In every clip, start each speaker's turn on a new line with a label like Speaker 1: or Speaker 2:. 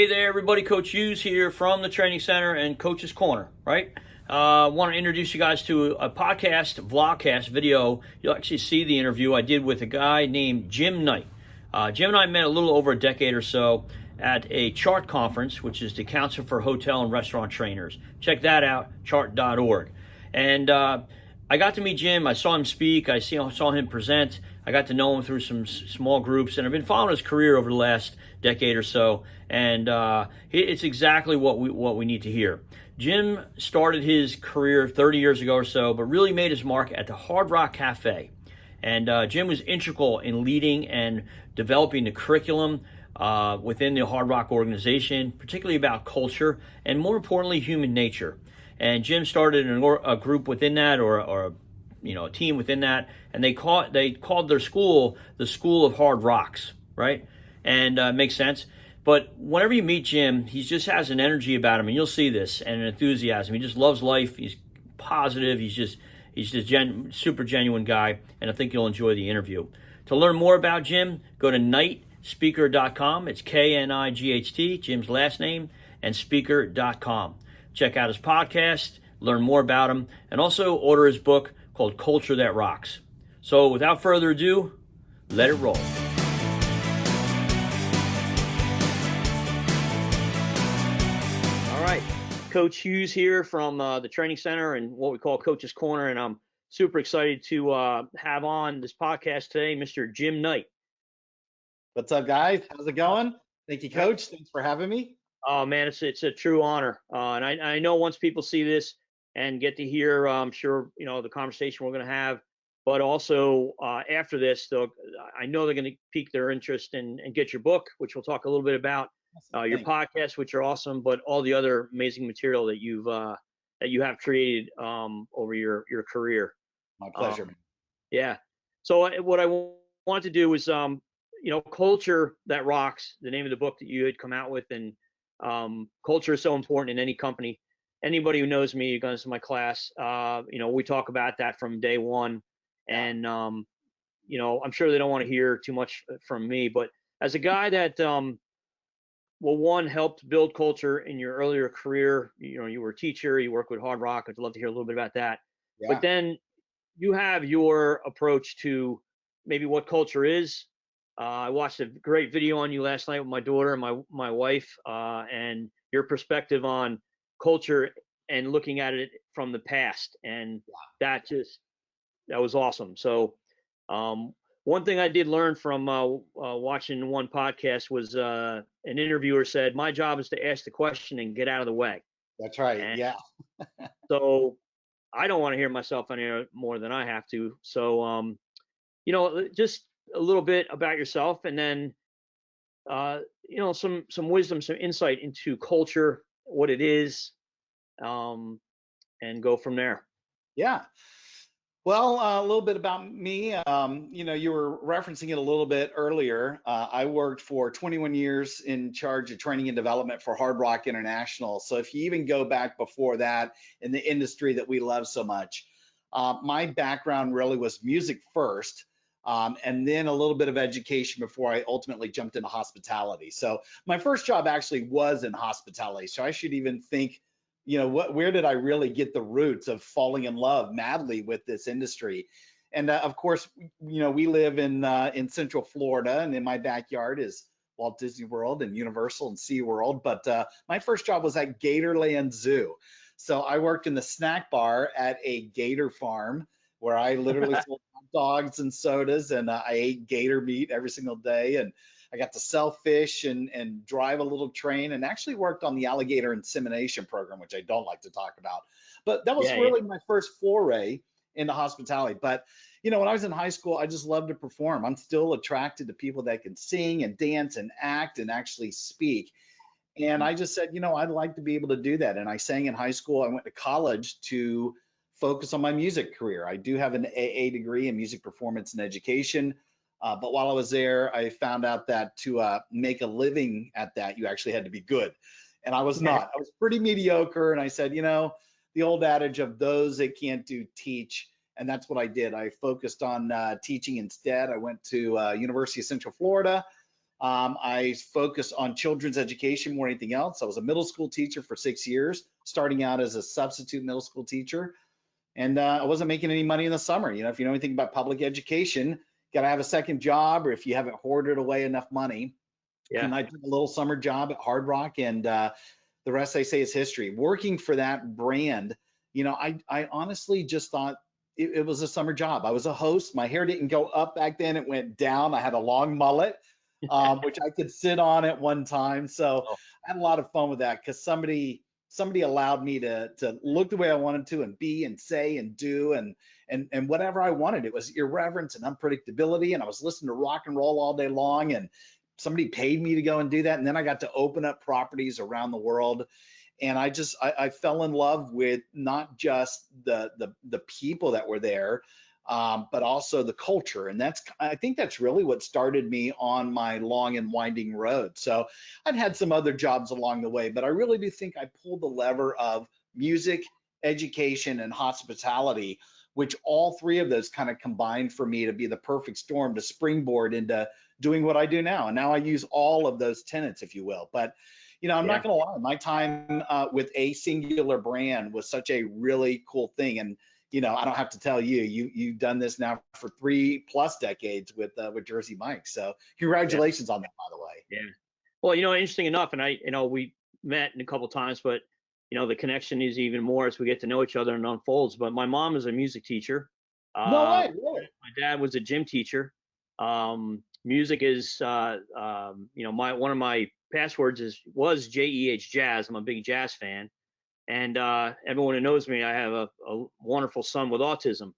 Speaker 1: Hey there, everybody. Coach Hughes here from the Training Center and Coach's Corner, right? Want to introduce you guys to a podcast, vlogcast video. You'll actually see the interview I did with a guy named Jim Knight. Jim and I met a little over a decade or so at a CHART conference, which is the Council for Hotel and Restaurant Trainers. Check that out, chart.org. And I got to meet Jim. I saw him speak. I saw him present. I got to know him through some small groups, and I've been following his career over the last decade or so. And it's exactly what we need to hear. Jim started his career 30 years ago or so, but really made his mark at the Hard Rock Cafe. And Jim was integral in leading and developing the curriculum within the Hard Rock organization, particularly about culture and, more importantly, human nature. And Jim started a group within that, or a team within that, and they called their school the School of Hard Rocks, right? And it makes sense. But whenever you meet Jim, he just has an energy about him, and you'll see this, and an enthusiasm. He just loves life. He's positive. He's just super genuine guy, and I think you'll enjoy the interview. To learn more about Jim, go to knightspeaker.com. It's K-N-I-G-H-T, Jim's last name, and speaker.com. Check out his podcast, learn more about him, and also order his book called Culture That Rocks. So without further ado, let it roll. All right, Coach Hughes here from the Training Center and what we call Coach's Corner, and I'm super excited to have on this podcast today Mr. Jim Knight.
Speaker 2: What's up, guys? How's it going? Thank you, Coach. Thanks for having me.
Speaker 1: Oh man, it's a true honor, and I know once people see this and get to hear, I'm sure the conversation we're going to have, but also after this, I know they're going to pique their interest and get your book, which we'll talk a little bit about, your podcast, which are awesome, but all the other amazing material that you have created over your career.
Speaker 2: My pleasure.
Speaker 1: Yeah. So what I want to do is Culture That Rocks, the name of the book that you had come out with, and culture is so important in any company. Anybody who knows me, goes to my class, we talk about that from day one. And, I'm sure they don't want to hear too much from me, but as a guy that, one, helped build culture in your earlier career, you were a teacher, you work with Hard Rock. I'd love to hear a little bit about that. Yeah. But then you have your approach to maybe what culture is. I watched a great video on you last night with my daughter and my wife, and your perspective on culture and looking at it from the past, and that was awesome. So one thing I did learn from watching one podcast was an interviewer said, my job is to ask the question and get out of the way.
Speaker 2: That's right. And yeah.
Speaker 1: So I don't want to hear myself any more than I have to. So just a little bit about yourself, and then some wisdom, some insight into culture, what it is, and go from there.
Speaker 2: Yeah. Well, a little bit about me. You were referencing it a little bit earlier. I worked for 21 years in charge of training and development for Hard Rock International. So if you even go back before that in the industry that we love so much, my background really was music first. And then a little bit of education before I ultimately jumped into hospitality. So my first job actually was in hospitality. So I should even think, where did I really get the roots of falling in love madly with this industry? And of course, we live in Central Florida, and in my backyard is Walt Disney World and Universal and SeaWorld. But my first job was at Gatorland Zoo. So I worked in the snack bar at a gator farm, where I literally sold hot dogs and sodas, and I ate gator meat every single day. And I got to sell fish and drive a little train, and actually worked on the alligator insemination program, which I don't like to talk about. But that was really my first foray into hospitality. But, when I was in high school, I just loved to perform. I'm still attracted to people that can sing and dance and act and actually speak. And I just said, I'd like to be able to do that. And I sang in high school. I went to college to focus on my music career. I do have an AA degree in music performance and education. But while I was there, I found out that to make a living at that, you actually had to be good. And I was not. I was pretty mediocre. And I said, the old adage of those that can't do, teach. And that's what I did. I focused on teaching instead. I went to University of Central Florida. I focus on children's education more than anything else. I was a middle school teacher for 6 years, starting out as a substitute middle school teacher. And I wasn't making any money in the summer. If you know anything about public education, got to have a second job, or if you haven't hoarded away enough money.
Speaker 1: Yeah.
Speaker 2: And I did a little summer job at Hard Rock, and the rest I say is history. Working for that brand, I honestly just thought it was a summer job. I was a host. My hair didn't go up back then; it went down. I had a long mullet, which I could sit on at one time. So
Speaker 1: Oh,
Speaker 2: I had a lot of fun with that because somebody allowed me to look the way I wanted to and be and say and do and whatever I wanted. It was irreverence and unpredictability, and I was listening to rock and roll all day long, and somebody paid me to go and do that. And then I got to open up properties around the world, and I fell in love with not just the people that were there, but also the culture. And I think that's really what started me on my long and winding road. So I'd had some other jobs along the way, but I really do think I pulled the lever of music, education, and hospitality, which all three of those kind of combined for me to be the perfect storm to springboard into doing what I do now. And now I use all of those tenets, if you will. But I'm
Speaker 1: yeah.
Speaker 2: not going to lie, my time with a singular brand was such a really cool thing. And I don't have to tell you, you've done this now for 3+ decades with Jersey Mike. So
Speaker 1: Yeah.
Speaker 2: congratulations on that, by the way.
Speaker 1: Yeah. Well, interesting enough, and we met a couple times, but the connection is even more as we get to know each other and unfolds. But my mom is a music teacher.
Speaker 2: No
Speaker 1: Uh,
Speaker 2: way, really?
Speaker 1: my dad was a gym teacher. Music is, my one of my passwords was JEH Jazz. I'm a big jazz fan, and everyone who knows me, I have a wonderful son with autism,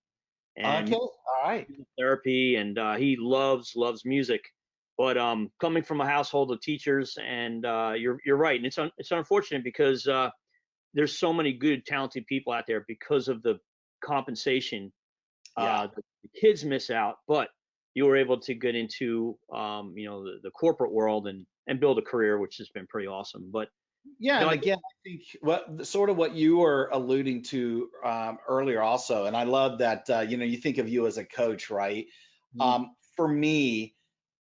Speaker 2: Okay,
Speaker 1: and
Speaker 2: all right.
Speaker 1: therapy, and he loves music. But coming from a household of teachers, and you're right, and it's unfortunate because there's so many good, talented people out there because of the compensation.
Speaker 2: Yeah.
Speaker 1: The kids miss out, but you were able to get into the corporate world and build a career, which has been pretty awesome. But
Speaker 2: Yeah,
Speaker 1: you know,
Speaker 2: and
Speaker 1: I,
Speaker 2: again, I think what you were alluding to earlier also, and I love that you think of you as a coach, right?
Speaker 1: Mhm.
Speaker 2: For me,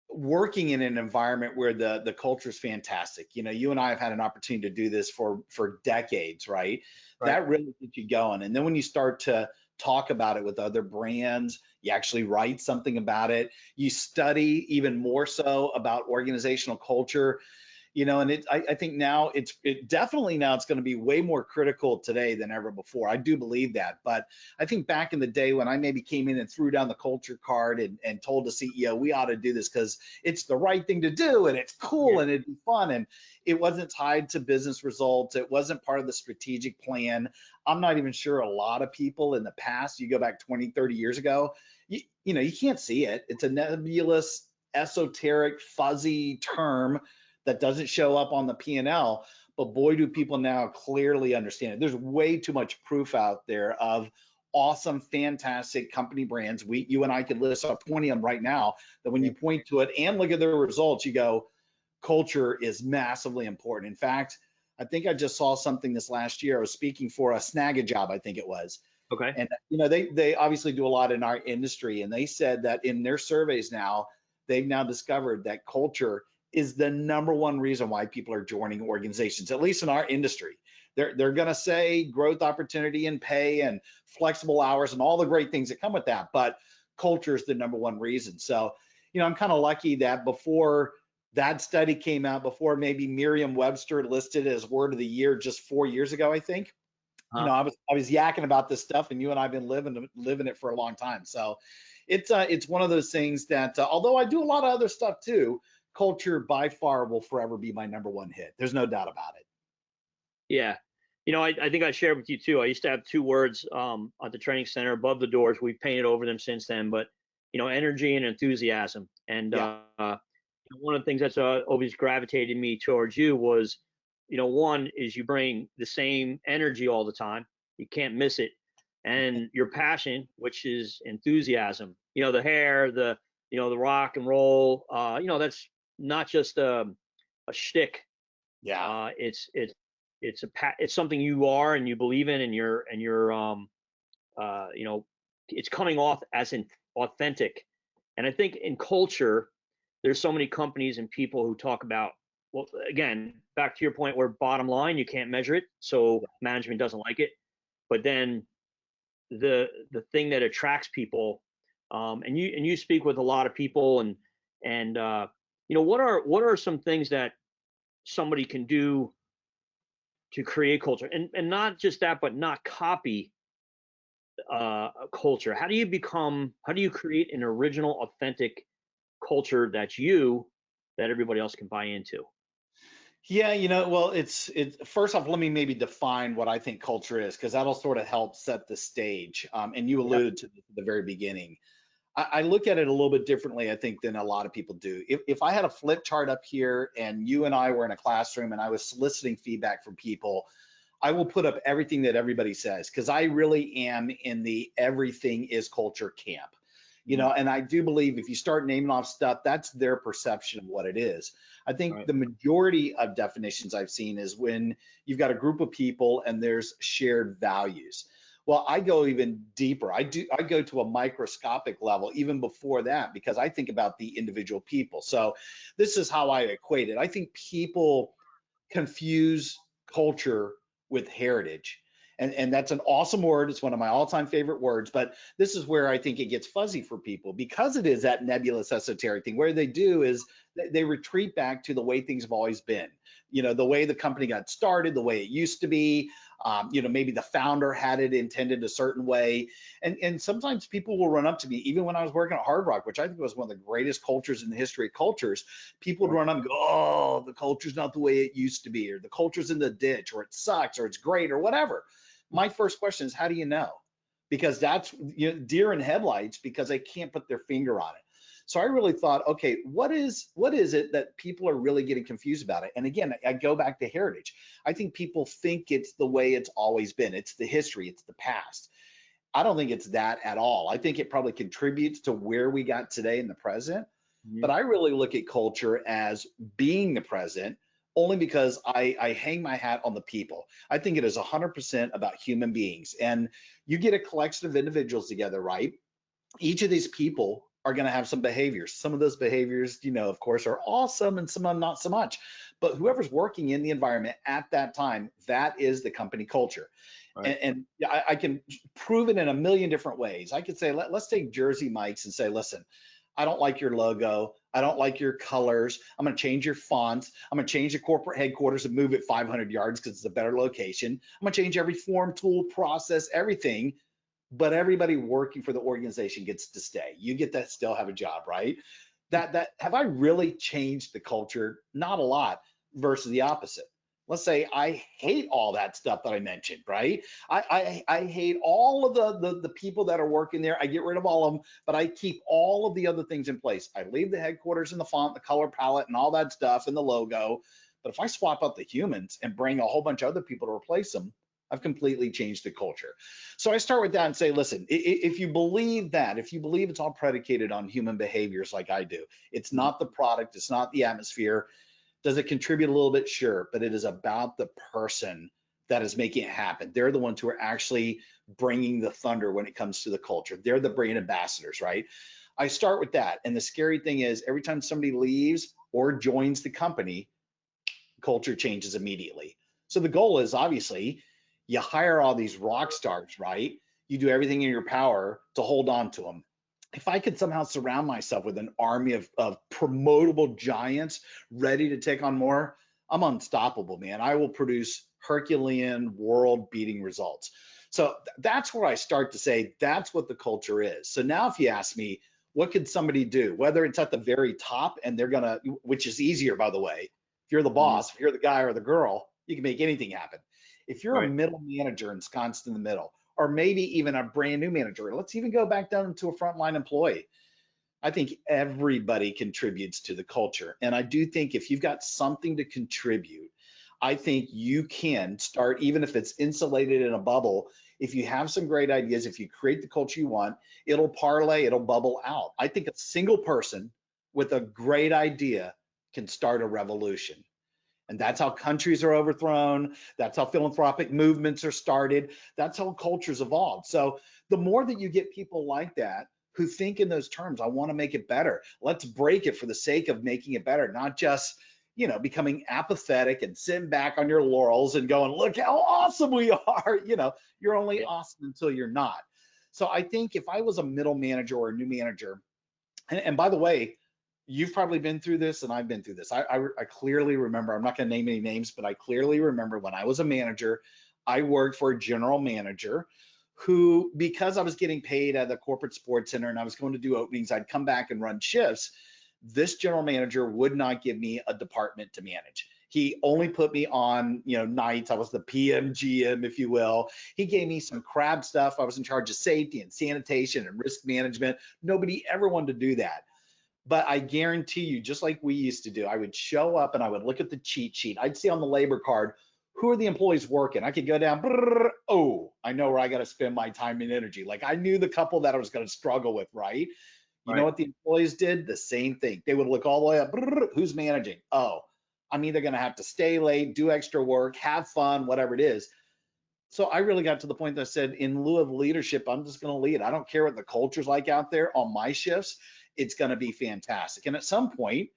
Speaker 2: working in an environment where the culture is fantastic. You and I have had an opportunity to do this for decades, right?
Speaker 1: Right.
Speaker 2: That really gets you going. And then when you start to talk about it with other brands, you actually write something about it, you study even more so about organizational culture. And I think now it definitely now it's going to be way more critical today than ever before. I do believe that. But I think back in the day when I maybe came in and threw down the culture card and told the CEO we ought to do this because it's the right thing to do and it's
Speaker 1: Yeah.
Speaker 2: cool and it'd be fun, and it wasn't tied to business results, it wasn't part of the strategic plan. I'm not even sure a lot of people in the past, you go back 20, 30 years ago, you can't see it. It's a nebulous, esoteric, fuzzy term that doesn't show up on the P&L, but boy, do people now clearly understand it. There's way too much proof out there of awesome, fantastic company brands. You and I could list up 20 of them right now that when
Speaker 1: Yeah.
Speaker 2: you point to it and look at their results, you go, culture is massively important. In fact, I think I just saw something this last year. I was speaking for a Snagajob, I think it was.
Speaker 1: Okay.
Speaker 2: And they obviously do a lot in our industry, and they said that in their surveys now, they've now discovered that culture is the number one reason why people are joining organizations, at least in our industry. They're going to say growth opportunity and pay and flexible hours and all the great things that come with that, but culture is the number one reason. So, I'm kind of lucky that before that study came out, before maybe Merriam-Webster listed it as word of the year just 4 years ago, I think,
Speaker 1: Huh?
Speaker 2: I was yakking about this stuff, and you and I've been living it for a long time. So it's one of those things that although I do a lot of other stuff too, culture by far will forever be my number one hit. There's no doubt about it.
Speaker 1: Yeah. I think I shared with you too. I used to have two words at the training center above the doors. We've painted over them since then, but energy and enthusiasm. And
Speaker 2: Yeah.
Speaker 1: one of the things that's always gravitated me towards you was, one is you bring the same energy all the time. You can't miss it. And your passion, which is enthusiasm. The hair, the rock and roll. That's not just a shtick.
Speaker 2: Yeah.
Speaker 1: It's something you are and you believe in, and you're you know it's coming off as authentic. And I think in culture, there's so many companies and people who talk about, well, again, back to your point where bottom line, you can't measure it, so management doesn't like it. But then the thing that attracts people, and you speak with a lot of people, and what are some things that somebody can do to create culture, and not just that, but not copy a culture. How do you create an original, authentic culture that everybody else can buy into?
Speaker 2: Yeah, well, it's first off, let me maybe define what I think culture is, because that'll sort of help set the stage. And you
Speaker 1: Yep.
Speaker 2: alluded to the very beginning. I look at it a little bit differently, I think, than a lot of people do. If I had a flip chart up here and you and I were in a classroom and I was soliciting feedback from people, I will put up everything that everybody says, because I really am in the everything is culture camp.
Speaker 1: Mhm.
Speaker 2: And I do believe if you start naming off stuff, that's their perception of what it is. I think
Speaker 1: Right.
Speaker 2: the majority of definitions I've seen is when you've got a group of people and there's shared values. Well, I go even deeper. I go to a microscopic level even before that, because I think about the individual people. So this is how I equate it. I think people confuse culture with heritage. And that's an awesome word. It's one of my all-time favorite words, but this is where I think it gets fuzzy for people, because it is that nebulous esoteric thing. Where they do is they retreat back to the way things have always been. The way the company got started, the way it used to be. Maybe the founder had it intended a certain way. And sometimes people will run up to me, even when I was working at Hard Rock, which I think was one of the greatest cultures in the history of cultures. People would
Speaker 1: Right.
Speaker 2: run up and go, "Oh, the culture's not the way it used to be, or the culture's in the ditch, or it sucks, or it's great, or whatever." My first question is, how do you know? Because that's, deer in headlights, because they can't put their finger on it. So I really thought, okay, what is it that people are really getting confused about it? And again, I go back to heritage. I think people think it's the way it's always been. It's the history, it's the past. I don't think it's that at all. I think it probably contributes to where we got today in the present.
Speaker 1: Mhm.
Speaker 2: But I really look at culture as being the present, only because I hang my hat on the people. I think it is 100% about human beings. And you get a collection of individuals together, right? Each of these people are going to have some behaviors. Some of those behaviors, of course, are awesome, and some of them not so much. But whoever's working in the environment at that time, that is the company culture.
Speaker 1: Right.
Speaker 2: And yeah, I can prove it in a million different ways. I could say, let's take Jersey Mike's and say, listen, I don't like your logo. I don't like your colors. I'm going to change your fonts. I'm going to change the corporate headquarters and move it 500 yards because it's a better location. I'm going to change every form, tool, process, everything. But everybody working for the organization gets to stay. You get to still have a job, right? That have I really changed the culture? Not a lot, versus the opposite. Let's say I hate all that stuff that I mentioned, right? I hate all of the people that are working there. I get rid of all of them, but I keep all of the other things in place. I leave the headquarters and the font, the color palette, and all that stuff, and the logo. But if I swap out the humans and bring a whole bunch of other people to replace them, I've completely changed the culture. So I start with that and say, listen, if you believe that, if you believe it's all predicated on human behaviors like I do, it's
Speaker 1: Mhm.
Speaker 2: not the product, it's not the atmosphere. Does it contribute a little bit? Sure, but it is about the person that is making it happen. They're the ones who are actually bringing the thunder when it comes to the culture. They're the brand ambassadors, right? I start with that. And the scary thing is, every time somebody leaves or joins the company, culture changes immediately. So the goal is, obviously, you hire all these rock stars, right? You do everything in your power to hold on to them. If I could somehow surround myself with an army of promotable giants ready to take on more, I'm unstoppable, man. I will produce Herculean, world beating results. So that's where I start to say that's what the culture is. So now, if you ask me, what could somebody do, whether it's at the very top and they're gonna, which is easier, by the way, if you're the
Speaker 1: Mhm.
Speaker 2: boss, if you're the guy or the girl, you can make anything happen. If you're a
Speaker 1: Right.
Speaker 2: middle manager ensconced in the middle, or maybe even a brand new manager, let's even go back down to a frontline employee. I think everybody contributes to the culture. And I do think if you've got something to contribute, I think you can start, even if it's insulated in a bubble. If you have some great ideas, if you create the culture you want, it'll parlay, it'll bubble out. I think a single person with a great idea can start a revolution. And that's how countries are overthrown. That's how philanthropic movements are started. That's how cultures evolve. So the more that you get people like that who think in those terms. I want to make it better. Let's break it for the sake of making it better, not just, becoming apathetic and sitting back on your laurels and going, look how awesome we are. You're only
Speaker 1: Yeah.
Speaker 2: awesome until you're not. So I think if I was a middle manager or a new manager, and by the way, you've probably been through this and I've been through this. I clearly remember, I'm not going to name any names, but I clearly remember when I was a manager, I worked for a general manager who, because I was getting paid at the corporate sports center and I was going to do openings, I'd come back and run shifts. This general manager would not give me a department to manage. He only put me on, nights. I was the PM GM, if you will. He gave me some crab stuff. I was in charge of safety and sanitation and risk management. Nobody ever wanted to do that. But I guarantee you, just like we used to do, I would show up and I would look at the cheat sheet. I'd see on the labor card, who are the employees working? I could go down, brrr, oh, I know where I got to spend my time and energy. Like I knew the couple that I was going to struggle with, right? You know
Speaker 1: Right.
Speaker 2: what the employees did? The same thing. They would look all the way up, brrr, who's managing? Oh, I'm either going to have to stay late, do extra work, have fun, whatever it is. So I really got to the point that I said, in lieu of leadership, I'm just going to lead. I don't care what the culture's like out there on my shifts. It's going to be fantastic. And at some point,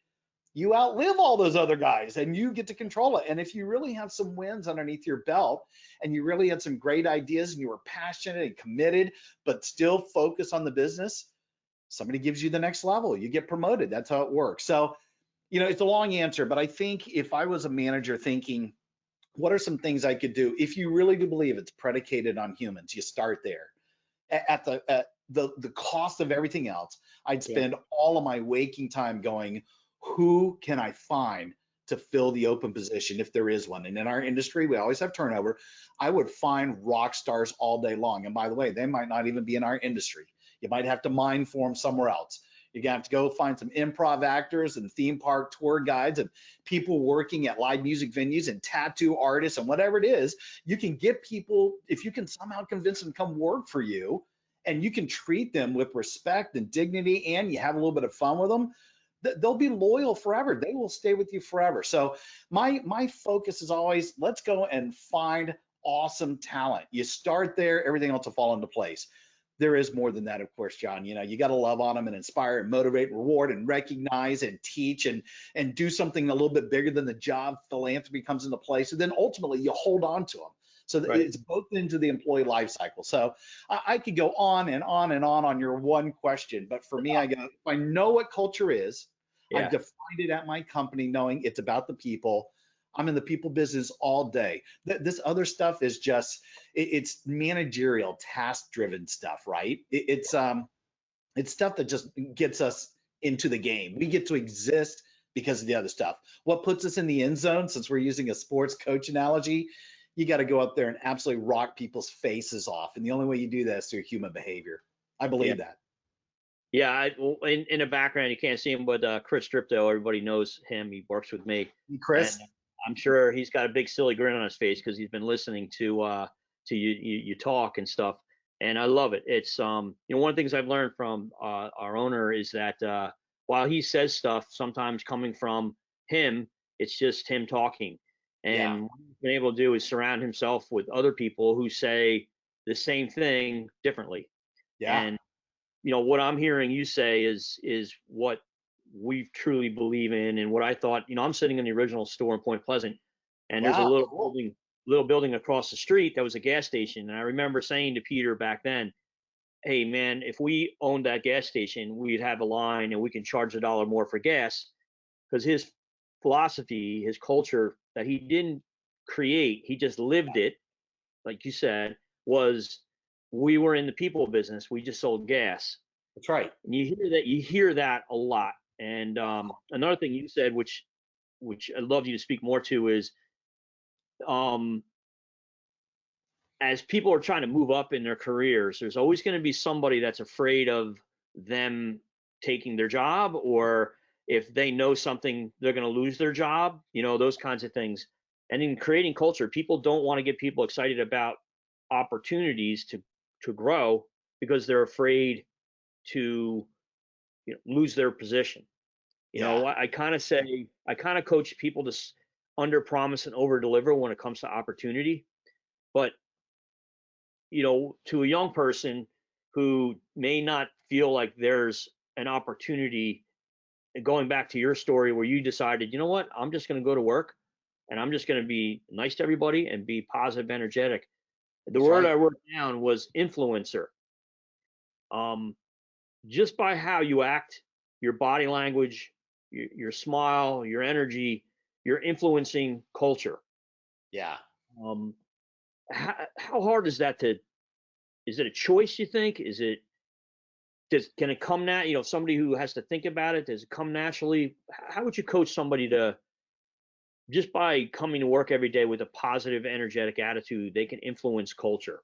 Speaker 2: you outlive all those other guys and you get to control it. And if you really have some wins underneath your belt and you really had some great ideas and you were passionate and committed, but still focused on the business, somebody gives you the next level. You get promoted. That's how it works. So, it's a long answer, but I think if I was a manager thinking, what are some things I could do? If you really do believe it's predicated on humans, you start there. At the cost of everything else, I'd
Speaker 1: Yeah.
Speaker 2: spend all of my waking time going, who can I find to fill the open position if there is one? And in our industry, we always have turnover. I would find rock stars all day long. And by the way, they might not even be in our industry. You might have to mine for them somewhere else. You're gonna have to go find some improv actors and theme park tour guides and people working at live music venues and tattoo artists and whatever it is. You can get people, if you can somehow convince them to come work for you and you can treat them with respect and dignity and you have a little bit of fun with them, they'll be loyal forever. They will stay with you forever. So my focus is always, let's go and find awesome talent. You start there, everything else will fall into place. There is more than that, of course, John. You got to love on them and inspire and motivate, reward and recognize and teach and do something a little bit bigger than the job. Philanthropy comes into place, and then ultimately you hold on to them. So
Speaker 1: Right.
Speaker 2: it's both into the employee life cycle. So I could go on and on and on your one question, but for me, I go, if I know what culture is, I've
Speaker 1: Yeah.
Speaker 2: defined it at my company, knowing it's about the people. I'm in the people business all day. This other stuff is just it's managerial, task-driven stuff, right? It's stuff that just gets us into the game. We get to exist because of the other stuff. What puts us in the end zone, since we're using a sports coach analogy, you got to go up there and absolutely rock people's faces off. And the only way you do that is through human behavior. I
Speaker 1: Yeah.
Speaker 2: believe that.
Speaker 1: Yeah. Well, in the background, you can't see him, but Chris Stripto, everybody knows him. He works with me, and
Speaker 2: Chris?
Speaker 1: I'm sure he's got a big silly grin on his face because he's been listening to you talk and stuff. And I love it. It's one of the things I've learned from our owner is that while he says stuff, sometimes coming from him, it's just him talking.
Speaker 2: Yeah.
Speaker 1: And what he's been able to do is surround himself with other people who say the same thing differently.
Speaker 2: Yeah.
Speaker 1: And what I'm hearing you say is what we truly believe in, and what I thought. I'm sitting in the original store in Point Pleasant, and there's a
Speaker 2: Wow.
Speaker 1: little
Speaker 2: Cool.
Speaker 1: building across the street that was a gas station. And I remember saying to Peter back then, "Hey man, if we owned that gas station, we'd have a line and we can charge $1 more for gas." Because his philosophy, his culture that he didn't create, he just lived it, like you said, was we were in the people business. We just sold gas.
Speaker 2: That's right.
Speaker 1: And you hear that a lot. And another thing you said, which I'd love you to speak more to, is um, as people are trying to move up in their careers, there's always going to be somebody that's afraid of them taking their job, or if they know something, they're going to lose their job, those kinds of things. And in creating culture, people don't want to get people excited about opportunities to grow because they're afraid to lose their position.
Speaker 2: Yeah.
Speaker 1: I kind of coach people to under promise and over deliver when it comes to opportunity. But to a young person who may not feel like there's an opportunity, going back to your story where you decided, you know what, I'm just going to go to work and I'm just going to be nice to everybody and be positive, energetic. The
Speaker 2: That's
Speaker 1: word
Speaker 2: right.
Speaker 1: I wrote down was influencer. Um, just by how you act, your body language, your smile, your energy, you're influencing culture.
Speaker 2: Yeah.
Speaker 1: Um, how hard is that to? Is it a choice? You think? Is it? Can it come somebody who has to think about it? Does it come naturally? How would you coach somebody to, just by coming to work every day with a positive, energetic attitude, they can influence culture?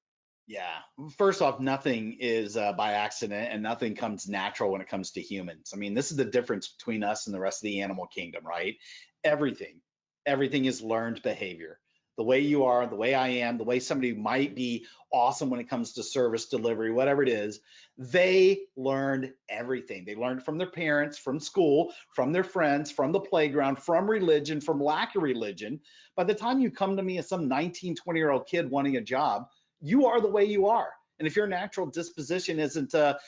Speaker 2: Yeah. First off, nothing is by accident and nothing comes natural when it comes to humans. I mean, this is the difference between us and the rest of the animal kingdom, right? Everything, everything is learned behavior. The way you are, the way I am, the way somebody might be awesome when it comes to service delivery, whatever it is, they learned everything. They learned from their parents, from school, from their friends, from the playground, from religion, from lack of religion. By the time you come to me as some 19, 20-year-old kid wanting a job, you are the way you are. And if your natural disposition isn't to,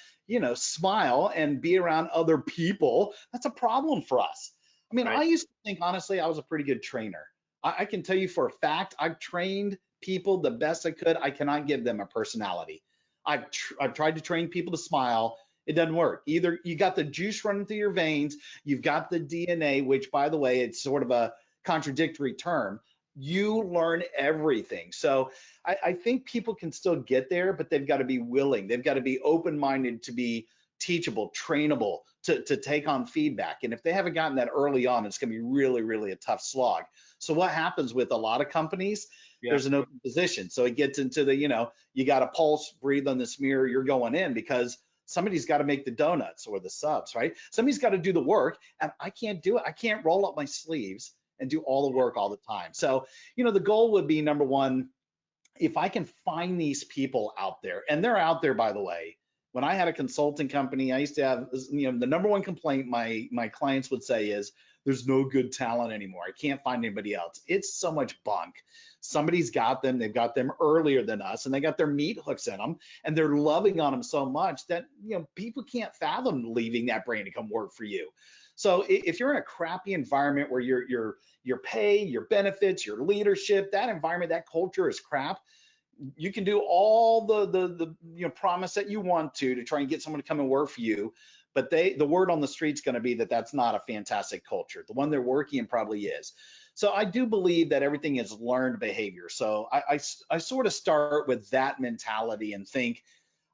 Speaker 2: smile and be around other people, that's a problem for us. I mean, I
Speaker 1: Right.
Speaker 2: used to think, honestly, I was a pretty good trainer. I can tell you for a fact, I've trained people the best I could. I cannot give them a personality. I've tried to train people to smile. It doesn't work. Either you got the juice running through your veins, you've got the DNA, which, by the way, it's sort of a contradictory term. You learn everything. So I think people can still get there, but they've got to be willing. They've got to be open-minded to be teachable, trainable, to take on feedback. And if they haven't gotten that early on, it's going to be really, really a tough slog. So what happens with a lot of companies?
Speaker 1: Yeah.
Speaker 2: There's an open position. So it gets into the, you got to pulse, breathe on this mirror, you're going in because somebody's got to make the donuts or the subs, right? Somebody's got to do the work, and I can't do it. I can't roll up my sleeves and do all the work all the time. So, the goal would be number one, if I can find these people out there, and they're out there, by the way. When I had a consulting company, I used to have, the number one complaint my clients would say is, there's no good talent anymore. I can't find anybody else. It's so much bunk. Somebody's got them. They've got them earlier than us, and they got their meat hooks in them, and they're loving on them so much that people can't fathom leaving that brain to come work for you. So if you're in a crappy environment where your pay, your benefits, your leadership, that environment, that culture is crap, you can do all the promise that you want to try and get someone to come and work for you, but the word on the street's going to be that that's not a fantastic culture. The one they're working in probably is. So I do believe that everything is learned behavior. So I sort of start with that mentality and think,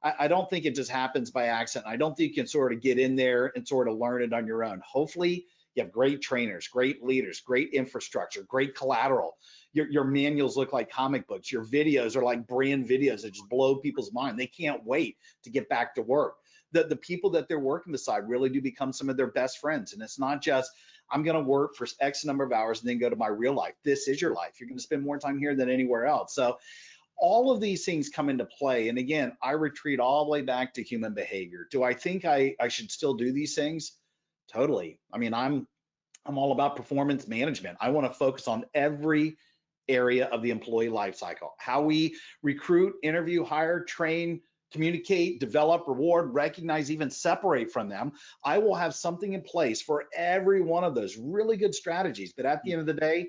Speaker 2: I don't think it just happens by accident. I don't think you can sort of get in there and sort of learn it on your own. Hopefully you have great trainers, great leaders, great infrastructure, great collateral. Your manuals look like comic books. Your videos are like brand videos that just blow people's mind. They can't wait to get back to work. The people that they're working beside really do become some of their best friends. And it's not just, I'm going to work for X number of hours and then go to my real life. This is your life. You're going to spend more time here than anywhere else. So all of these things come into play. And again, I retreat all the way back to human behavior. Do I think I should still do these things? Totally. I mean, I'm all about performance management. I want to focus on every area of the employee life cycle. How we recruit, interview, hire, train, communicate, develop, reward, recognize, even separate from them. I will have something in place for every one of those really good strategies. But at the end of the day,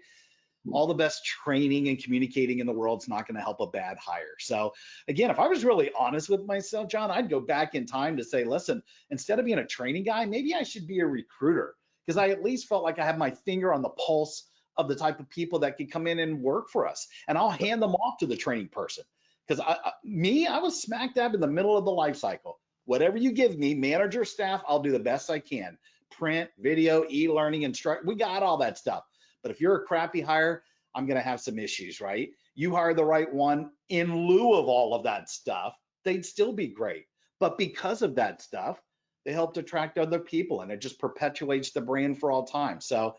Speaker 2: all the best training and communicating in the world is not going to help a bad hire. So again, if I was really honest with myself, John, I'd go back in time to say, listen, instead of being a training guy, maybe I should be a recruiter, because I at least felt like I had my finger on the pulse of the type of people that could come in and work for us. And I'll hand them off to the training person. Because I was smack dab in the middle of the life cycle. Whatever you give me, manager, staff, I'll do the best I can. Print, video, e-learning, instruct, we got all that stuff. But if you're a crappy hire, I'm going to have some issues, right? You hire the right one in lieu of all of that stuff, they'd still be great. But because of that stuff, they helped attract other people, and it just perpetuates the brand for all time. So,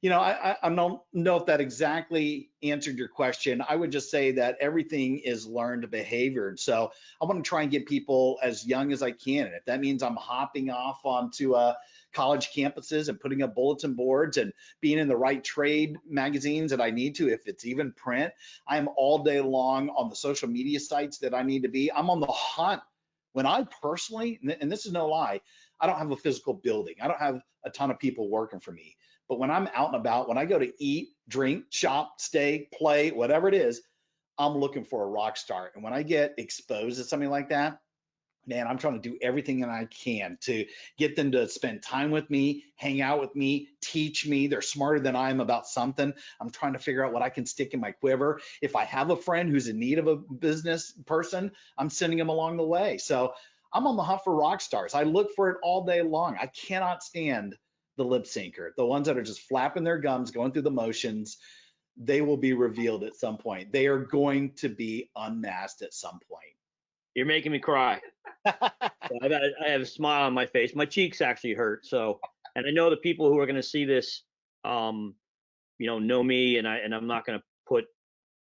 Speaker 2: I don't know if that exactly answered your question. I would just say that everything is learned behavior. And so I want to try and get people as young as I can. And if that means I'm hopping off onto college campuses and putting up bulletin boards and being in the right trade magazines that I need to, if it's even print, I am all day long on the social media sites that I need to be. I'm on the hunt When I personally, and this is no lie, I don't have a physical building. I don't have a ton of people working for me. But when I'm out and about, when I go to eat, drink, shop, stay, play, whatever it is, I'm looking for a rock star. And when I get exposed to something like that, man, I'm trying to do everything that I can to get them to spend time with me, hang out with me, teach me. They're smarter than I am about something. I'm trying to figure out what I can stick in my quiver. If I have a friend who's in need of a business person, I'm sending them along the way. So I'm on the hunt for rock stars. I look for it all day long. I cannot stand the lip syncer, the ones that are just flapping their gums, going through the motions. They will be revealed at some point. They are going to be unmasked at some point.
Speaker 1: You're making me cry. I have a smile on my face. My cheeks actually hurt. So, and I know the people who are going to see this, know me, and I'm not going to put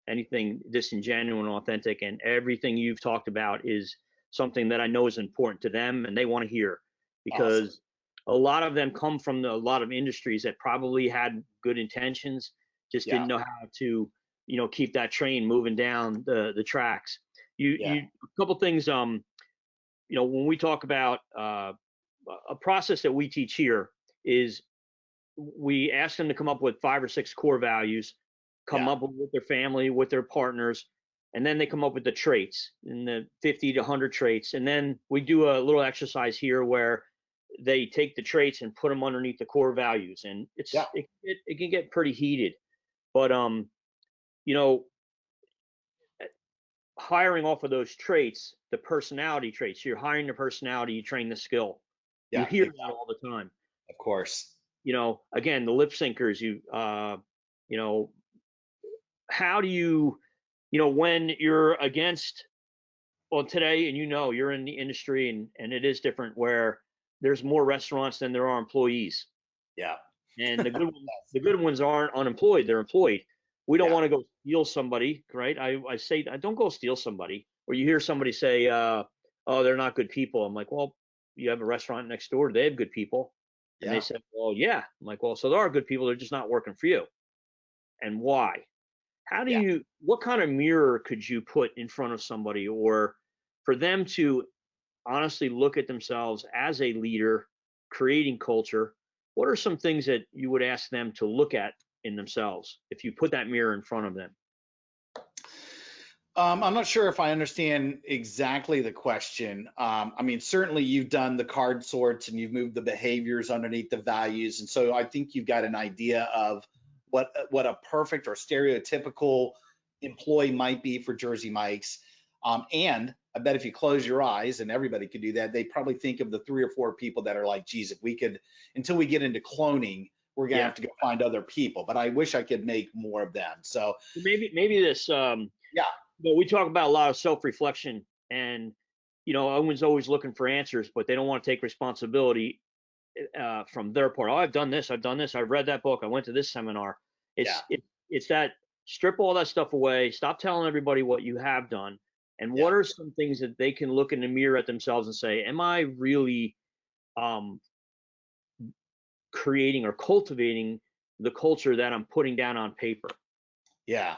Speaker 1: anything disingenuous and authentic. And everything you've talked about is something that I know is important to them, and they want to hear, because
Speaker 2: Awesome.
Speaker 1: a lot of them come from a lot of industries that probably had good intentions, just
Speaker 2: Yeah,
Speaker 1: didn't know how to, keep that train moving down the tracks.
Speaker 2: yeah,
Speaker 1: A couple things. When we talk about a process that we teach here is we ask them to come up with 5 or 6 core values, come
Speaker 2: yeah,
Speaker 1: up with their family, with their partners, and then they come up with the traits and the 50 to 100 traits. And then we do a little exercise here where they take the traits and put them underneath the core values, and
Speaker 2: yeah.
Speaker 1: it can get pretty heated. But you know, hiring off of those traits, the personality traits. You're hiring the personality, you train the skill. You
Speaker 2: Yeah,
Speaker 1: hear that
Speaker 2: exactly.
Speaker 1: all the time.
Speaker 2: Of course.
Speaker 1: Again, the lip syncers, you know, how do you, when you're against, well, today, and you're in the industry, and it is different where there's more restaurants than there are employees.
Speaker 2: Yeah.
Speaker 1: And the good ones aren't unemployed, they're employed. We don't
Speaker 2: Yeah.
Speaker 1: want to go steal somebody, right? I say, I don't go steal somebody. Or you hear somebody say, oh, they're not good people. I'm like, well, you have a restaurant next door, they have good people. And they
Speaker 2: Yeah.
Speaker 1: said, well, yeah. I'm like, well, so there are good people, they're just not working for you. And why?
Speaker 2: Yeah.
Speaker 1: What kind of mirror could you put in front of somebody, or for them to honestly look at themselves as a leader creating culture? What are some things that you would ask them to look at in themselves if you put that mirror in front of them?
Speaker 2: I'm not sure if I understand exactly the question. I mean, certainly you've done the card sorts and you've moved the behaviors underneath the values, and so I think you've got an idea of what a perfect or stereotypical employee might be for Jersey Mike's. And I bet if you close your eyes, and everybody could do that, they probably think of the 3 or 4 people that are like, geez, if we could, until we get into cloning, we're gonna
Speaker 1: Yeah.
Speaker 2: have to go find other people. But I wish I could make more of them. So
Speaker 1: Maybe this,
Speaker 2: yeah,
Speaker 1: we talk about a lot of self-reflection, and everyone's always looking for answers, but they don't want to take responsibility from their part. Oh, I've done this, I've read that book, I went to this seminar.
Speaker 2: yeah,
Speaker 1: It's that, strip all that stuff away, stop telling everybody what you have done, and
Speaker 2: yeah.
Speaker 1: what are some things that they can look in the mirror at themselves and say, am I really um, creating or cultivating the culture that I'm putting down on paper?
Speaker 2: Yeah.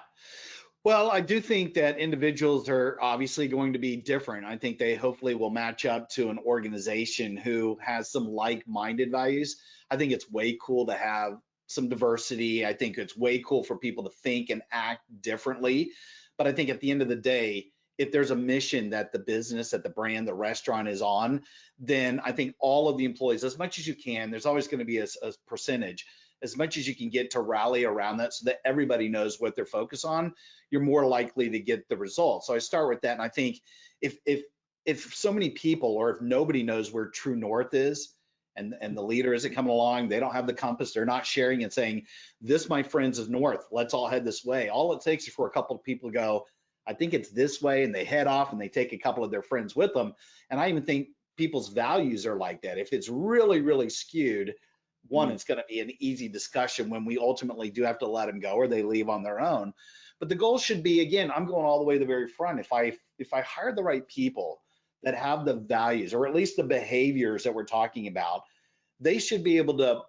Speaker 2: Well, I do think that individuals are obviously going to be different. I think they hopefully will match up to an organization who has some like-minded values. I think it's way cool to have some diversity. I think it's way cool for people to think and act differently. But I think at the end of the day, if there's a mission that the business, that the brand, the restaurant is on, then I think all of the employees, as much as you can, there's always going to be a percentage, as much as you can get to rally around that so that everybody knows what they're focused on, you're more likely to get the results. So I start with that. And I think if so many people, or if nobody knows where true north is, and the leader isn't coming along, they don't have the compass, they're not sharing and saying, this, my friends, is north, let's all head this way. All it takes is for a couple of people to go, I think it's this way, and they head off and they take a couple of their friends with them. And I even think people's values are like that. If it's really, really skewed, one,
Speaker 1: Mm.
Speaker 2: it's going to be an easy discussion when we ultimately do have to let them go or they leave on their own. But the goal should be, again, I'm going all the way to the very front. If I hire the right people that have the values, or at least the behaviors that we're talking about, they should be able to,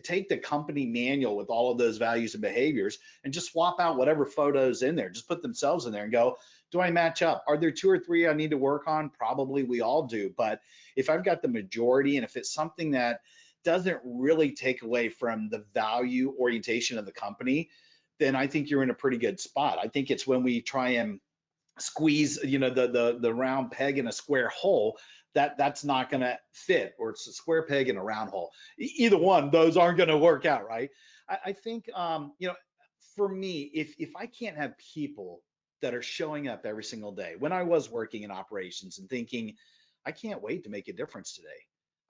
Speaker 2: take the company manual with all of those values and behaviors and just swap out whatever photos in there, just put themselves in there and go, Do I match up? Are there 2 or 3 I need to work on? Probably we all do. But if I've got the majority and if it's something that doesn't really take away from the value orientation of the company, then I think you're in a pretty good spot. I think it's when we try and squeeze, the round peg in a square hole, that's not going to fit, or it's a square peg in a round hole. Either one, those aren't going to work out, right? I think, for me, if I can't have people that are showing up every single day, when I was working in operations and thinking, I can't wait to make a difference today.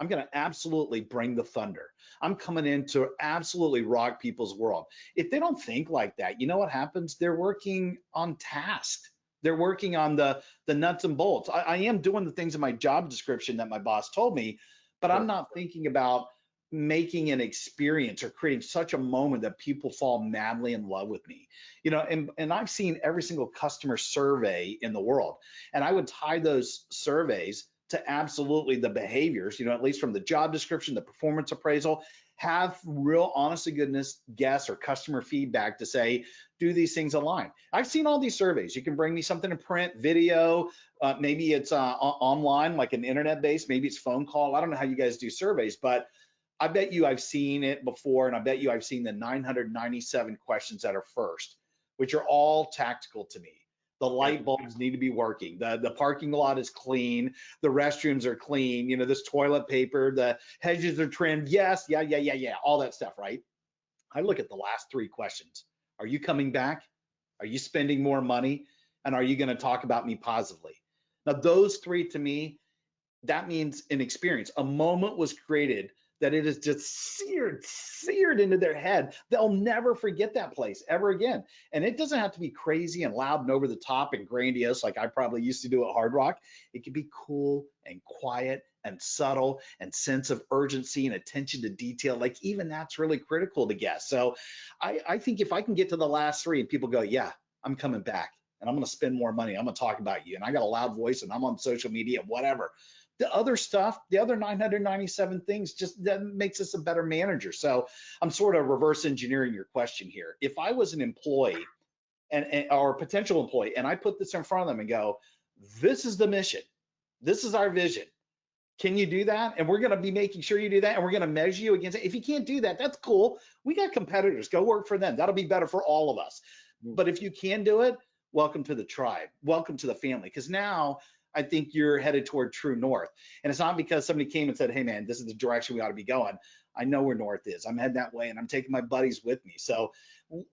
Speaker 2: I'm going to absolutely bring the thunder. I'm coming in to absolutely rock people's world. If they don't think like that, you know what happens? They're working on task. They're working on the nuts and bolts. I am doing the things in my job description that my boss told me, but I'm
Speaker 1: Sure.
Speaker 2: not thinking about making an experience or creating such a moment that people fall madly in love with me. And I've seen every single customer survey in the world, and I would tie those surveys to absolutely the behaviors, at least from the job description, the performance appraisal, have real honest to goodness guests or customer feedback to say, do these things align? I've seen all these surveys. You can bring me something in print, video, maybe it's online, like an internet based, maybe it's phone call. I don't know how you guys do surveys, but I bet you I've seen it before, and I bet you I've seen the 997 questions that are first, which are all tactical to me. The
Speaker 1: Yeah.
Speaker 2: light bulbs need to be working. The parking lot is clean. The restrooms are clean. This toilet paper, the hedges are trimmed. Yes, yeah, all that stuff, right? I look at the last 3 questions. Are you coming back? Are you spending more money? And are you going to talk about me positively? Now, those 3 to me, that means an experience. A moment was created that it is just seared into their head. They'll never forget that place ever again. And it doesn't have to be crazy and loud and over the top and grandiose like I probably used to do at Hard Rock. It can be cool and quiet and subtle and sense of urgency and attention to detail. Like even that's really critical to guests. So I think if I can get to the last 3 and people go, yeah, I'm coming back and I'm going to spend more money. I'm going to talk about you. And I got a loud voice and I'm on social media, whatever. The other stuff, the other 997 things, just that makes us a better manager. So I'm sort of reverse engineering your question here. If I was an employee or a potential employee, and I put this in front of them and go, this is the mission, this is our vision. Can you do that? And we're going to be making sure you do that. And we're going to measure you against it. If you can't do that, that's cool. We got competitors. Go work for them. That'll be better for all of us. But if you can do it, welcome to the tribe. Welcome to the family. Because now I think you're headed toward true north. And it's not because somebody came and said, hey, man, this is the direction we ought to be going. I know where north is. I'm heading that way and I'm taking my buddies with me. So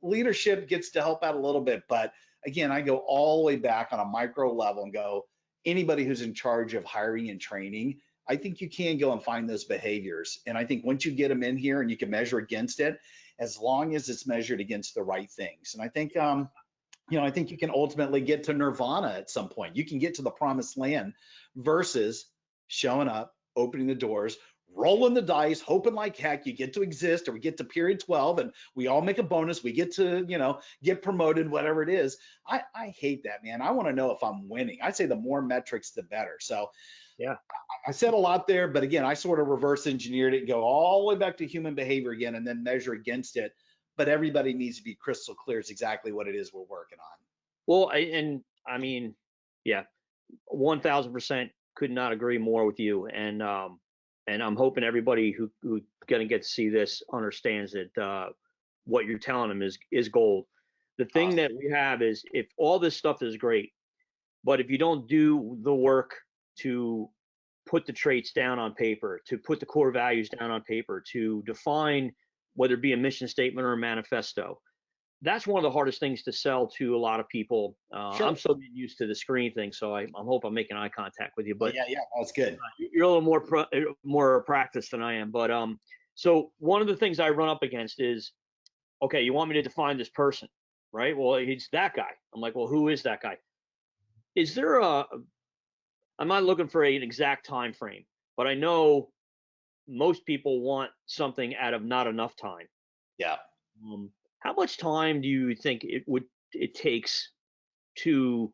Speaker 2: leadership gets to help out a little bit. But again, I go all the way back on a micro level and go, anybody who's in charge of hiring and training, I think you can go and find those behaviors. And I think once you get them in here and you can measure against it, as long as it's measured against the right things. And I think, I think you can ultimately get to nirvana at some point. You can get to the promised land versus showing up, opening the doors, rolling the dice, hoping like heck you get to exist or we get to period 12 and we all make a bonus. We get to, get promoted, whatever it is. I hate that, man. I want to know if I'm winning. I say the more metrics, the better. So
Speaker 1: Yeah.
Speaker 2: I said a lot there, but again, I sort of reverse engineered it and go all the way back to human behavior again and then measure against it. But everybody needs to be crystal clear as exactly what it is we're working on.
Speaker 1: Well, I mean, yeah, 1000% could not agree more with you. And I'm hoping everybody who gonna get to see this understands that what you're telling them is gold. The thing
Speaker 2: Awesome.
Speaker 1: that we have is if all this stuff is great, but if you don't do the work to put the traits down on paper, to put the core values down on paper, to define whether it be a mission statement or a manifesto, that's one of the hardest things to sell to a lot of people.
Speaker 2: Sure.
Speaker 1: I'm so used to the screen thing, so I hope I'm making eye contact with you. But
Speaker 2: Yeah, that's good.
Speaker 1: you're a little more practiced than I am. But so one of the things I run up against is, okay, you want me to define this person, right? Well, he's that guy. I'm like, well, who is that guy? Is there I'm not looking for an exact time frame, but I know most people want something out of not enough time.
Speaker 2: Yeah.
Speaker 1: How much time do you think it takes to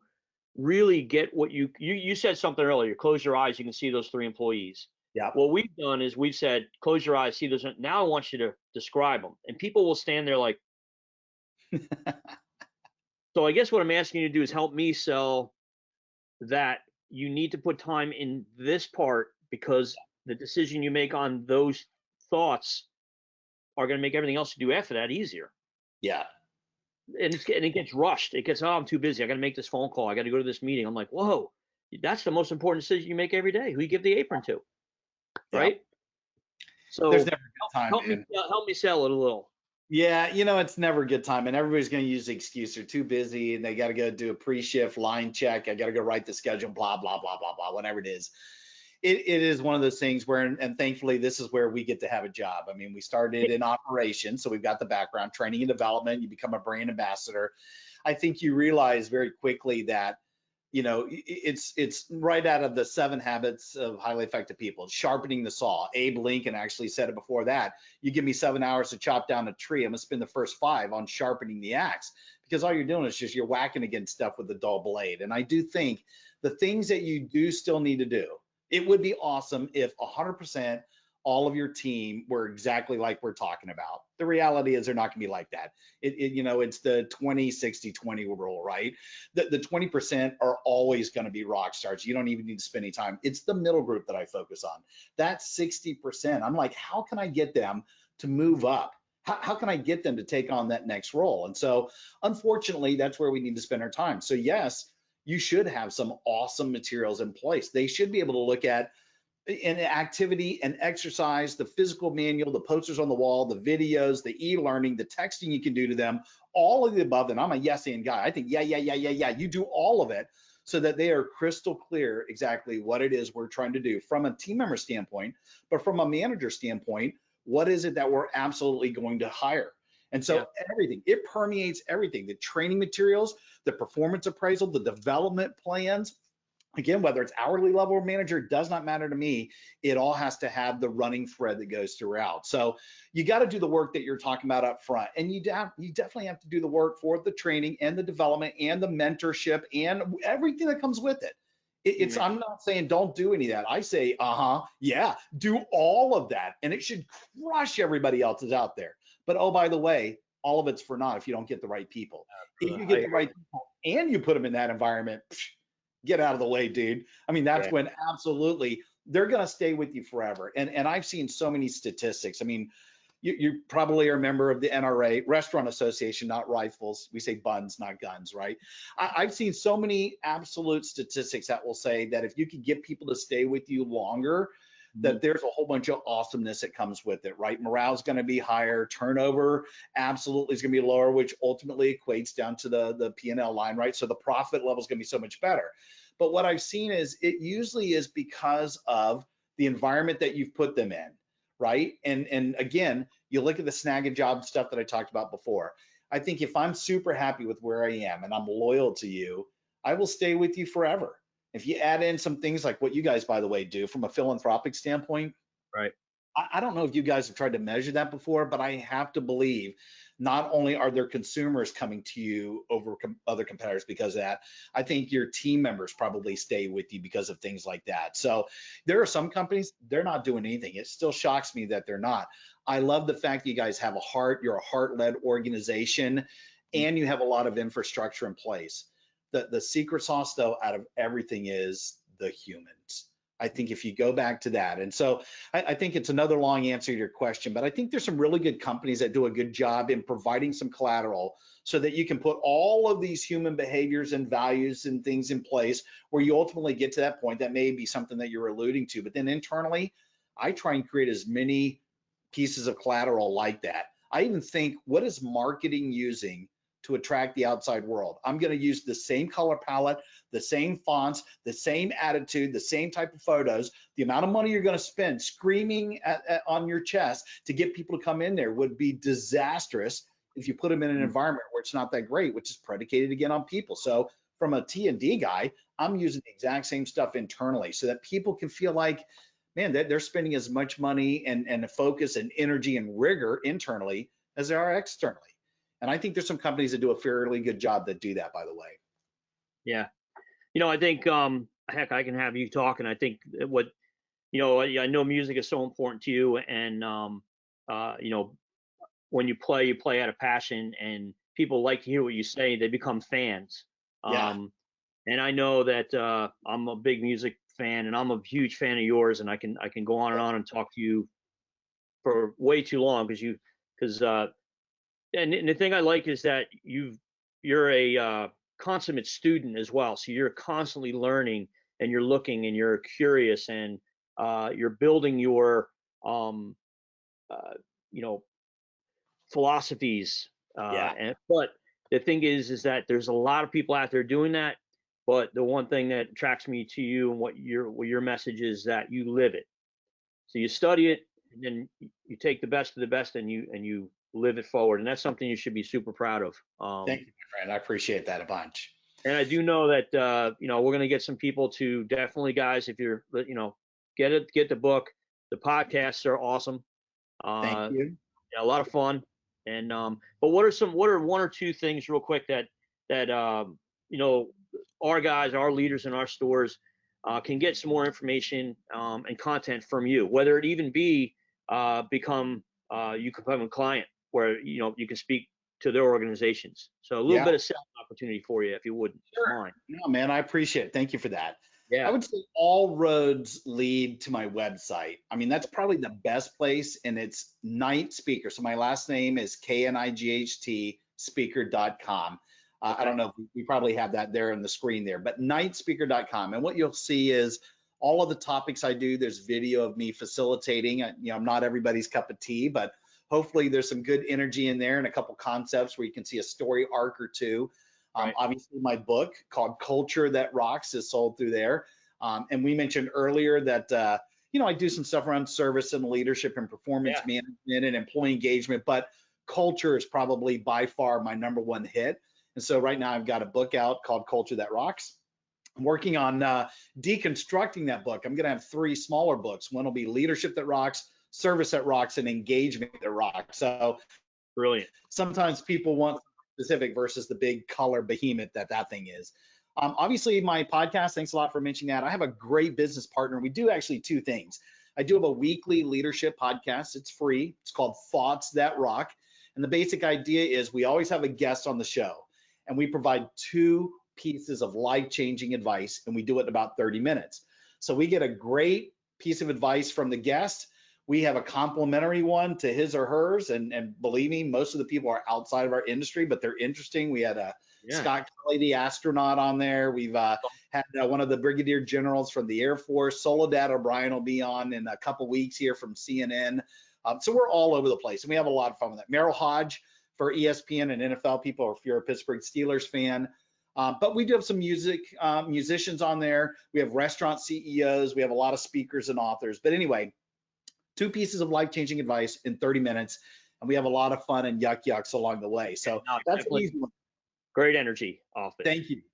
Speaker 1: really get what you said something earlier? Close your eyes, you can see those 3 employees.
Speaker 2: Yeah.
Speaker 1: What we've done is we've said, close your eyes, see those. Now I want you to describe them, and people will stand there like, So I guess what I'm asking you to do is help me sell that you need to put time in this part, because the decision you make on those thoughts are going to make everything else you do after that easier.
Speaker 2: Yeah.
Speaker 1: And it gets rushed. It gets, oh, I'm too busy. I got to make this phone call. I got to go to this meeting. I'm like, whoa, that's the most important decision you make every day. Who you give the apron to,
Speaker 2: Yeah.
Speaker 1: right?
Speaker 2: There's
Speaker 1: So
Speaker 2: never a good time,
Speaker 1: help me
Speaker 2: man.
Speaker 1: help me sell it a little.
Speaker 2: Yeah, it's never a good time, and everybody's going to use the excuse they're too busy and they got to go do a pre-shift line check. I got to go write the schedule, blah blah blah blah blah, whatever it is. It is one of those things where, and thankfully, this is where we get to have a job. I mean, we started in operations, so we've got the background, training and development. You become a brand ambassador. I think you realize very quickly that it's right out of the 7 habits of highly effective people, sharpening the saw. Abe Lincoln actually said it before that. You give me 7 hours to chop down a tree, I'm gonna spend the first 5 on sharpening the axe, because all you're doing is just you're whacking against stuff with a dull blade. And I do think the things that you do still need to do, it would be awesome if 100% all of your team were exactly like we're talking about. The reality is they're not going to be like that. It's the 20-60-20 rule, right? The 20% are always going to be rock stars. You don't even need to spend any time. It's the middle group that I focus on. That 60%, I'm like, how can I get them to move up? How can I get them to take on that next role? And so, unfortunately, that's where we need to spend our time. So yes, you should have some awesome materials in place. They should be able to look at in activity and exercise, the physical manual, the posters on the wall, the videos, the e-learning, the texting you can do to them, all of the above. And I'm a yes and guy. I think, yeah. You do all of it so that they are crystal clear exactly what it is we're trying to do from a team member standpoint, but from a manager standpoint, what is it that we're absolutely going to hire? And so everything, it permeates everything, the training materials, the performance appraisal, the development plans. Again, whether it's hourly level or manager, does not matter to me. It all has to have the running thread that goes throughout. So you got to do the work that you're talking about up front, and you definitely have to do the work for the training and the development and the mentorship and everything that comes with it. I'm not saying don't do any of that. I say, yeah, do all of that, and it should crush everybody else is out there. But oh, by the way, all of it's for naught if you don't get the right people. If you get the right people and you put them in that environment, get out of the way, dude. I mean, that's when absolutely they're going to stay with you forever. And I've seen so many statistics. I mean, you probably are a member of the NRA, Restaurant Association, not rifles. We say buns, not guns, right? I've seen so many absolute statistics that will say that if you can get people to stay with you longer, that there's a whole bunch of awesomeness that comes with it, right? Morale's going to be higher, turnover absolutely is going to be lower, which ultimately equates down to the P&L line, right? So the profit level is going to be so much better. But what I've seen is it usually is because of the environment that you've put them in, right? And again, you look at the snag a job stuff that I talked about before. I think if I'm super happy with where I am and I'm loyal to you, I will stay with you forever. If you add in some things like what you guys, by the way, do from a philanthropic standpoint,
Speaker 1: right?
Speaker 2: I don't know if you guys have tried to measure that before, but I have to believe not only are there consumers coming to you over other competitors because of that, I think your team members probably stay with you because of things like that. So there are some companies, they're not doing anything. It still shocks me that they're not. I love the fact that you guys have a heart, you're a heart-led organization, and you have a lot of infrastructure in place. The secret sauce, though, out of everything is the humans. I think if you go back to that, and so I think it's another long answer to your question, but I think there's some really good companies that do a good job in providing some collateral so that you can put all of these human behaviors and values and things in place where you ultimately get to that point. That may be something that you're alluding to, but then internally, I try and create as many pieces of collateral like that. I even think, what is marketing using to attract the outside world? I'm going to use the same color palette, the same fonts, the same attitude, the same type of photos. The amount of money you're going to spend screaming on your chest to get people to come in there would be disastrous if you put them in an environment where it's not that great, which is predicated again on people. So from a T&D guy, I'm using the exact same stuff internally so that people can feel like, man, they're spending as much money and focus and energy and rigor internally as they are externally. And I think there's some companies that do a fairly good job that do that, by the way.
Speaker 1: Yeah. I think, heck, I can have you talk, and I think what, I know music is so important to you, and, when you play out of passion, and people like to hear what you say. They become fans.
Speaker 2: Yeah.
Speaker 1: And I know that I'm a big music fan, and I'm a huge fan of yours. And I can go on and on and talk to you for way too long because and the thing I like is that you're a consummate student as well. So you're constantly learning, and you're looking, and you're curious, and you're building your um, uh, you know philosophies.
Speaker 2: Yeah.
Speaker 1: But the thing is that there's a lot of people out there doing that. But the one thing that attracts me to you and what your message is that you live it. So you study it, and then you take the best of the best, and you live it forward, and that's something you should be super proud of.
Speaker 2: Thank you, my friend. I appreciate that a bunch.
Speaker 1: And I do know that we're going to get some people to definitely, guys, if you're get the book. The podcasts are awesome.
Speaker 2: Thank you.
Speaker 1: Yeah, a lot of fun. And but what are one or two things real quick that our guys, our leaders in our stores can get some more information and content from you, whether it even be you can become a client where you can speak to their organizations. So a little
Speaker 2: Yeah.
Speaker 1: bit of selling opportunity for you if you wouldn't
Speaker 2: Sure.
Speaker 1: mind.
Speaker 2: No, man, I appreciate it. Thank you for that. I
Speaker 1: Yeah.
Speaker 2: would say all roads lead to my website. I mean, that's probably the best place, and it's Knight Speaker. So my last name is KNIGHT speaker.com. I
Speaker 1: Okay.
Speaker 2: don't know if we probably have that there on the screen there, but knightspeaker.com. And what you'll see is all of the topics I do. There's video of me facilitating. I'm not everybody's cup of tea, but hopefully there's some good energy in there and a couple concepts where you can see a story arc or two.
Speaker 1: Right.
Speaker 2: Obviously, my book called Culture That Rocks is sold through there. And we mentioned earlier that, I do some stuff around service and leadership and performance
Speaker 1: Yeah.
Speaker 2: management and employee engagement, but culture is probably by far my number one hit. And so right now I've got a book out called Culture That Rocks. I'm working on deconstructing that book. I'm going to have 3 smaller books. One will be Leadership That Rocks, Service That Rocks, and Engagement That Rocks. So
Speaker 1: Brilliant.
Speaker 2: sometimes people want specific versus the big color behemoth that thing is. Obviously, my podcast, thanks a lot for mentioning that. I have a great business partner. We do actually 2 things. I do have a weekly leadership podcast. It's free. It's called Thoughts That Rock. And the basic idea is we always have a guest on the show, and we provide 2 pieces of life-changing advice, and we do it in about 30 minutes. So we get a great piece of advice from the guest. We have a complimentary one to his or hers, and believe me, most of the people are outside of our industry, but they're interesting. We had a
Speaker 1: Yeah.
Speaker 2: Scott Kelly, the astronaut, on there. We've had one of the brigadier generals from the Air Force. Soledad O'Brien will be on in a couple weeks here from CNN. So we're all over the place, and we have a lot of fun with that. Merrill Hodge for ESPN and NFL people, if you're a Pittsburgh Steelers fan. But we do have some musicians on there. We have restaurant CEOs. We have a lot of speakers and authors. But anyway, 2 pieces of life-changing advice in 30 minutes, and we have a lot of fun and yucks along the way. So
Speaker 1: No,
Speaker 2: that's an
Speaker 1: definitely
Speaker 2: easy one.
Speaker 1: great energy off it.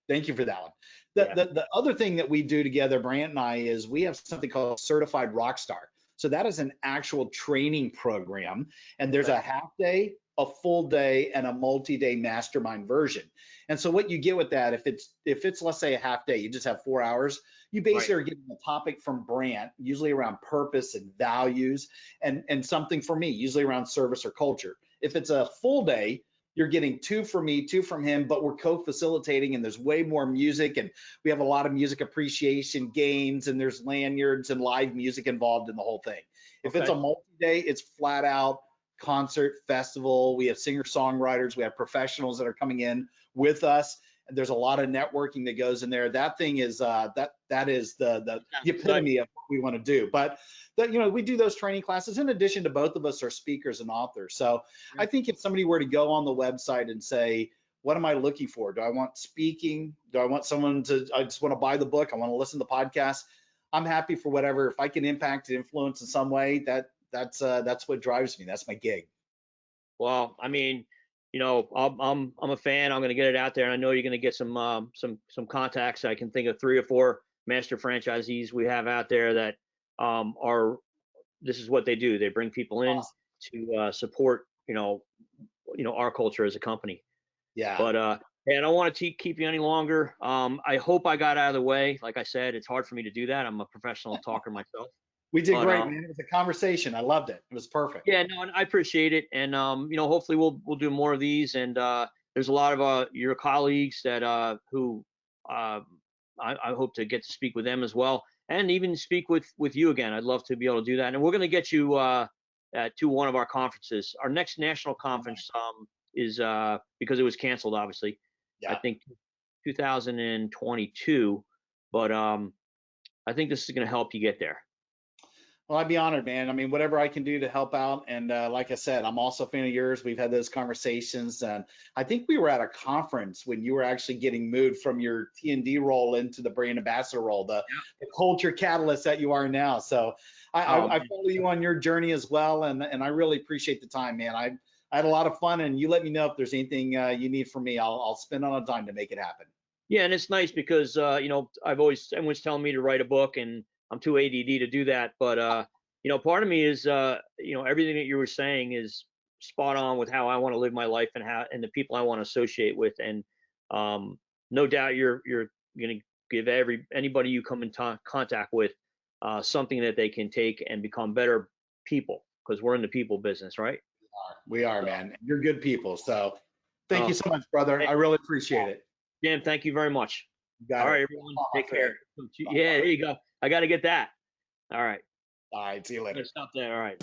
Speaker 2: Thank you for that one.
Speaker 1: Yeah.
Speaker 2: The other thing that we do together, Brant and I, is we have something called Certified Rockstar. So that is an actual training program, and there's a half day, a full day, and a multi-day mastermind version. And so what you get with that, if it's let's say a half day, you just have 4 hours. You basically are getting a topic from Brant, usually around purpose and values, and something for me, usually around service or culture. If it's a full day, you're getting 2 from me, 2 from him, but we're co-facilitating, and there's way more music, and we have a lot of music appreciation games, and there's lanyards and live music involved in the whole thing. If it's a multi-day, it's flat out concert festival. We have singer-songwriters, we have professionals that are coming in with us. And there's a lot of networking that goes in there. That thing is that is the epitome of what we want to do. But we do those training classes in addition to both of us are speakers and authors. So I think if somebody were to go on the website and say, what am I looking for? Do I want speaking? Do I want someone I just want to buy the book? I want to listen to the podcast. I'm happy for whatever. If I can impact and influence in some way, that's what drives me. That's my gig.
Speaker 1: Well, I mean, I'm a fan. I'm going to get it out there, and I know you're going to get some contacts. I can think of 3 or 4 master franchisees we have out there that this is what they do. They bring people in to support our culture as a company.
Speaker 2: Yeah.
Speaker 1: But hey, I don't want to keep you any longer. I hope I got out of the way. Like I said, it's hard for me to do that. I'm a professional talker myself.
Speaker 2: We did great, man. It was a conversation. I loved it. It was perfect.
Speaker 1: Yeah, no, and I appreciate it. And hopefully we'll do more of these. And there's a lot of your colleagues that who I hope to get to speak with them as well, and even speak with you again. I'd love to be able to do that. And we're going to get you to one of our conferences. Our next national conference is because it was canceled, obviously.
Speaker 2: Yeah.
Speaker 1: I think 2022, but I think this is going to help you get there.
Speaker 2: Well, I'd be honored, man. I mean, whatever I can do to help out. And like I said, I'm also a fan of yours. We've had those conversations. And I think we were at a conference when you were actually getting moved from your T&D role into the brand ambassador role, the culture catalyst that you are now. So I follow you on your journey as well. And I really appreciate the time, man. I had a lot of fun. And you let me know if there's anything you need from me. I'll spend on a dime to make it happen.
Speaker 1: Yeah, and it's nice because everyone's telling me to write a book, and I'm too ADD to do that. But part of me is everything that you were saying is spot on with how I want to live my life and the people I want to associate with. And no doubt you're going to give anybody you come in contact with something that they can take and become better people, because we're in the people business, right?
Speaker 2: We are, man. You're good people. So thank you so much, brother. I really appreciate it.
Speaker 1: Jim, thank you very much.
Speaker 2: All
Speaker 1: right, everyone, take care. Yeah, there you go. I got to get that. All right.
Speaker 2: All right. See you later.
Speaker 1: Stop there. All right.